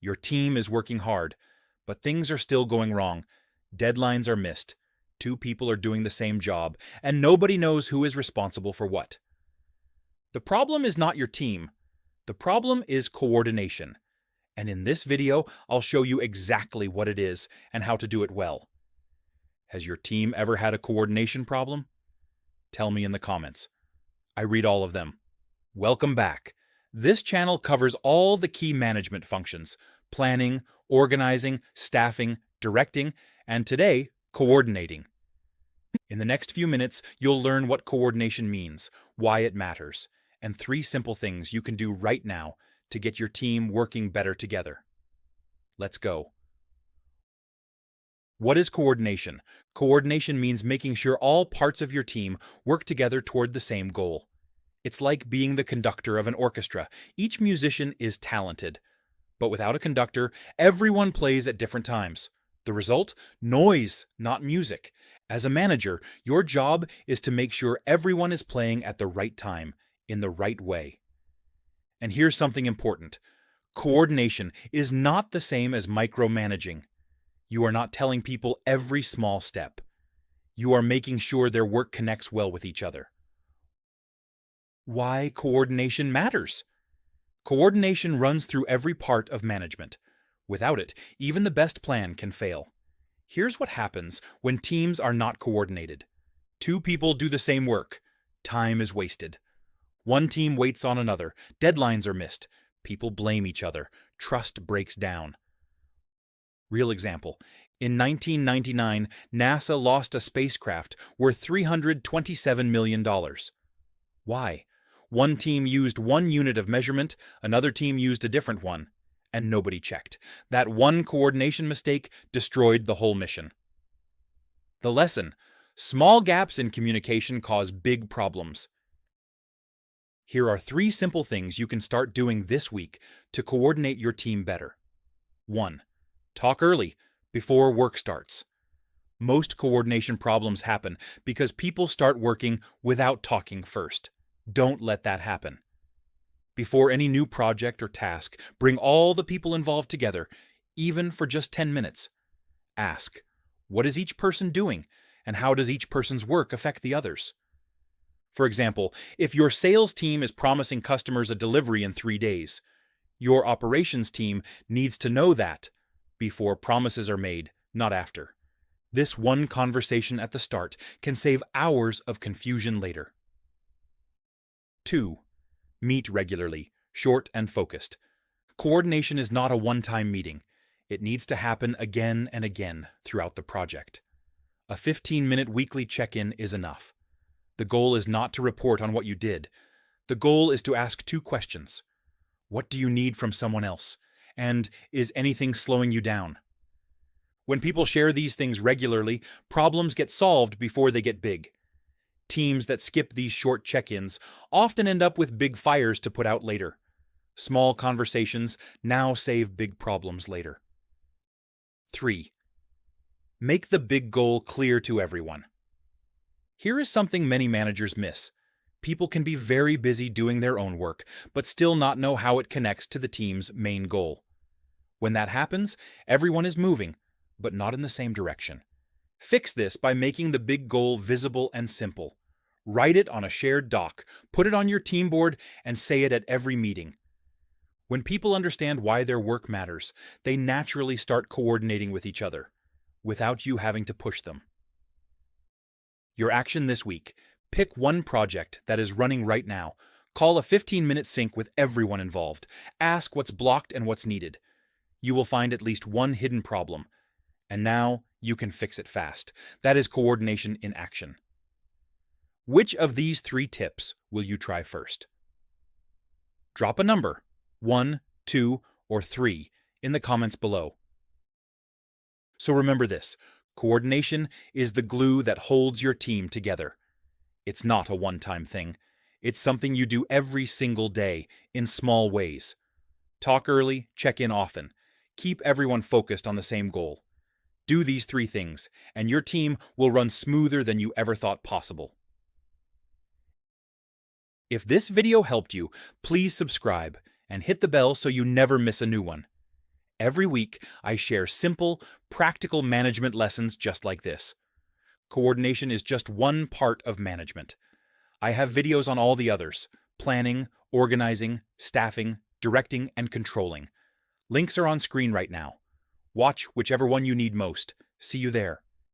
Your team is working hard, but things are still going wrong. Deadlines are missed. Two people are doing the same job, and nobody knows who is responsible for what. The problem is not your team. The problem is coordination. And in this video, I'll show you exactly what it is and how to do it well. Has your team ever had a coordination problem? Tell me in the comments. I read all of them. Welcome back. This channel covers all the key management functions: planning, organizing, staffing, directing, and today, coordinating. In the next few minutes, you'll learn what coordination means, why it matters, and 3 simple things you can do right now to get your team working better together. Let's go. What is coordination? Coordination means making sure all parts of your team work together toward the same goal. It's like being the conductor of an orchestra. Each musician is talented, but without a conductor, everyone plays at different times. The result? Noise, not music. As a manager, your job is to make sure everyone is playing at the right time, in the right way. And here's something important. Coordination is not the same as micromanaging. You are not telling people every small step. You are making sure their work connects well with each other. Why coordination matters? Coordination runs through every part of management. Without it, even the best plan can fail. Here's what happens when teams are not coordinated. 2 people do the same work. Time is wasted. One team waits on another. Deadlines are missed. People blame each other. Trust breaks down. Real example. In 1999, NASA lost a spacecraft worth $327 million. Why? One team used one unit of measurement, another team used a different one, and nobody checked. That one coordination mistake destroyed the whole mission. The lesson: small gaps in communication cause big problems. Here are 3 simple things you can start doing this week to coordinate your team better. 1. Talk early, before work starts. Most coordination problems happen because people start working without talking first. Don't let that happen. Before any new project or task, bring all the people involved together, even for just 10 minutes. Ask, what is each person doing, and how does each person's work affect the others? For example, if your sales team is promising customers a delivery in 3 days, your operations team needs to know that before promises are made, not after. This one conversation at the start can save hours of confusion later. 2. Meet regularly, short and focused. Coordination is not a one-time meeting. It needs to happen again and again throughout the project. A 15-minute weekly check-in is enough. The goal is not to report on what you did. The goal is to ask 2 questions. What do you need from someone else? And is anything slowing you down? When people share these things regularly, problems get solved before they get big. Teams that skip these short check-ins often end up with big fires to put out later. Small conversations now save big problems later. 3. Make the big goal clear to everyone. Here is something many managers miss. People can be very busy doing their own work, but still not know how it connects to the team's main goal. When that happens, everyone is moving, but not in the same direction. Fix this by making the big goal visible and simple. Write it on a shared doc, put it on your team board, and say it at every meeting. When people understand why their work matters, they naturally start coordinating with each other, without you having to push them. Your action this week: pick one project that is running right now. Call a 15-minute sync with everyone involved. Ask what's blocked and what's needed. You will find at least one hidden problem, and now you can fix it fast. That is coordination in action. Which of these 3 tips will you try first? Drop a number, 1, 2, or 3, in the comments below. So remember this: coordination is the glue that holds your team together. It's not a one-time thing. It's something you do every single day, in small ways. Talk early, check in often. Keep everyone focused on the same goal. Do these 3 things, and your team will run smoother than you ever thought possible. If this video helped you, please subscribe and hit the bell so you never miss a new one. Every week, I share simple, practical management lessons just like this. Coordination is just one part of management. I have videos on all the others: planning, organizing, staffing, directing, and controlling. Links are on screen right now. Watch whichever one you need most. See you there.